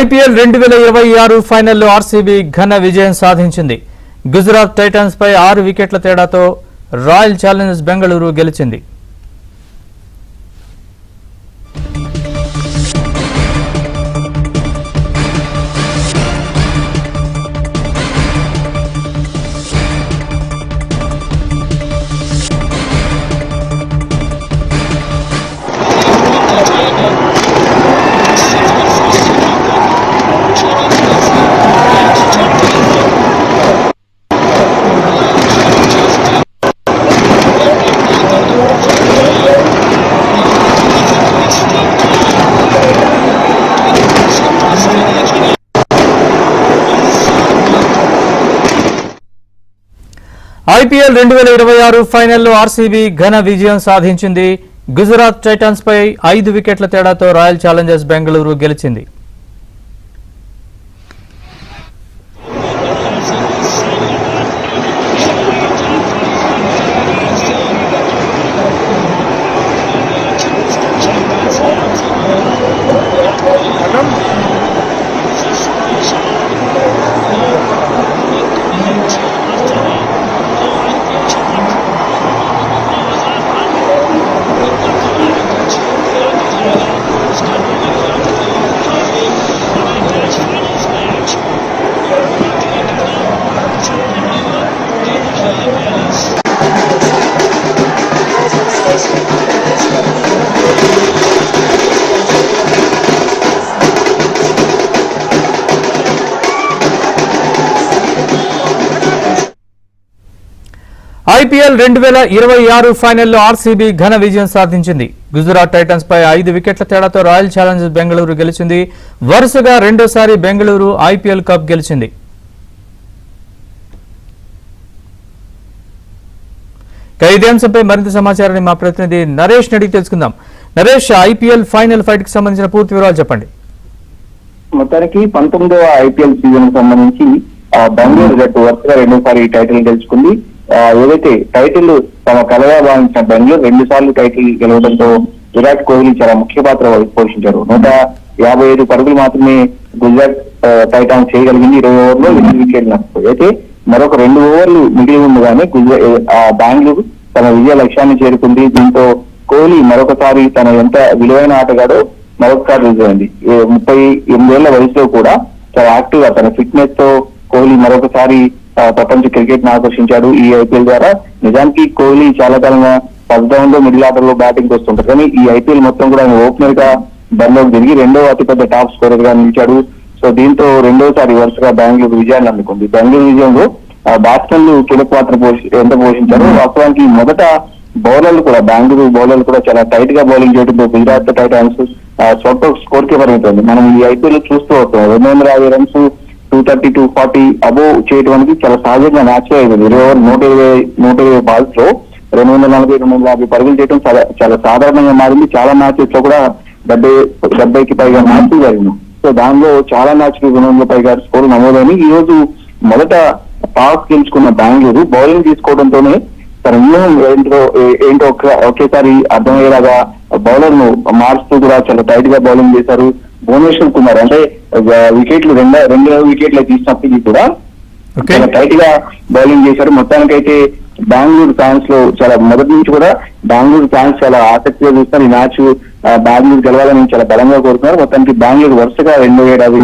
IPL 2026 ఫైనల్లో RCB ఘన విజయం సాధించింది. గుజరాత్ టైటన్స్ పై 6 వికెట్ల తేడాతో రాయల్ ఛాలెంజర్స్ బెంగళూరు గెలిచింది. ఐపీఎల్ 2026 ఫైనల్లో ఆర్సీబీ ఘన విజయం సాధించింది. గుజరాత్ టైటన్స్ పై 5 వికెట్ల తేడాతో రాయల్ ఛాలెంజర్స్ బెంగళూరు గెలిచింది. ఐపీఎల్ 2026 ఫైనల్లో ఆర్సీబీ ఘన విజయం సాధించింది. గుజరాత్ టైటన్స్ పై 5 వికెట్ల తేడాతో రాయల్ ఛాలెంజర్స్ బెంగళూరు గెలిచింది. వరుసగా రెండోసారి బెంగళూరు ఐపీఎల్ కప్ గెలిచింది. ఇదే అంశంపై మరింత సమాచారాన్ని మా ప్రతినిధి నరేష్ అడిగి తెలుసుకుందాం. నరేష్, ఐపీఎల్ ఫైనల్ ఫైట్ కి సంబంధించిన పూర్తి వివరాలు చెప్పండి. మొత్తానికి 19వ ఐపీఎల్ సీజన్ సంబంధించి బెంగళూరు జట్టు వరుసగా రెండోసారి టైటిల్ గెలుచుకుంది. ఏదైతే టైటిల్ తమ కలగా భావించిన బెంగళూరు 2 సార్లు టైటిల్ గెలవడంతో విరాట్ కోహ్లీ చాలా ముఖ్య పాత్ర పోషించారు. 155 పరుగులు మాత్రమే గుజరాత్ టైటాన్స్ చేయగలిగింది 20 ఓవర్లో 8 వికెట్లు నష్టపోయి. అయితే మరొక 2 ఓవర్లు మిగిలి ఉండగానే బెంగళూరు తన విజయ లక్ష్యాన్ని చేరుకుంది. దీంతో కోహ్లీ మరొకసారి తన ఎంత విలువైన ఆటగాడో మరొకసారి రుజువైంది. 38 ఏళ్ల వయసులో కూడా చాలా యాక్టివ్ గా తన ఫిట్నెస్ తో కోహ్లీ మరొకసారి ప్రపంచ క్రికెట్ ను ఆకర్షించాడు ఈ ఐపీఎల్ ద్వారా. నిజానికి కోహ్లీ చాలా కాలంగా ఫస్ట్ డౌన్ లో మిడిల్ ఆర్డర్ లో బ్యాటింగ్ వస్తుంటారు, కానీ ఈ ఐపీఎల్ మొత్తం కూడా ఆయన ఓపెనర్ గా బరిలోకి దిగి 2వ అతిపెద్ద టాప్ స్కోరర్ గా నిలిచాడు. సో దీంతో రెండోసారి వరుసగా బెంగళూరు విజయాన్ని అందుకుంది. బెంగళూరు విజయంలో బ్యాట్స్మెన్లు కీలక పాత్ర ఎంత పోషించారు. వాస్తవానికి మొదట బౌలర్లు కూడా బెంగళూరు బౌలర్లు కూడా చాలా టైట్ గా బౌలింగ్ చేయడంతో గుజరాత్ టైటాన్స్ స్వల్ప స్కోర్ కి పరిమితమైంది. మనం ఈ ఐపీఎల్ చూస్తూ వస్తాం 250 రన్స్ 230 240 అబోవ్ చేయడానికి చాలా సహజంగా న్యాచురల్ అయిపోయింది. 20 ఓవర్ 120 బాల్స్ లో 240 250 పరుగులు చేయడం చాలా సాధారణంగా మారింది. చాలా మ్యాచెస్ లో కూడా 70కి పైగా మ్యాచ్లు జరిగింది. సో దానిలో చాలా మ్యాచ్లు 200 పైగా స్కోర్ నమోదైంది. ఈ రోజు మొదట టాస్ గెలుచుకున్న బెంగళూరు బౌలింగ్ తీసుకోవడంతోనే తన వ్యూహం ఏంటో ఒకేసారి అర్థమయ్యేలాగా బౌలర్ ను మారుస్తూ కూడా చాలా టైట్ గా బౌలింగ్ చేశారు. భువనేశ్వర్ కుమార్ అంటే వికెట్లు రెండు వికెట్లు తీసినప్పటికీ కూడా చాలా టైట్ గా బౌలింగ్ చేశారు. మొత్తానికైతే బెంగళూరు ఫ్యాన్స్ లో చాలా మొదటి నుంచి కూడా బెంగళూరు ఫ్యాన్స్ చాలా ఆసక్తిగా చూస్తారు. ఈ మ్యాచ్ బెంగళూరు గెలవాలని చాలా బలంగా కోరుతున్నారు. మొత్తానికి బెంగళూరు వరుసగా 2 ఏడాది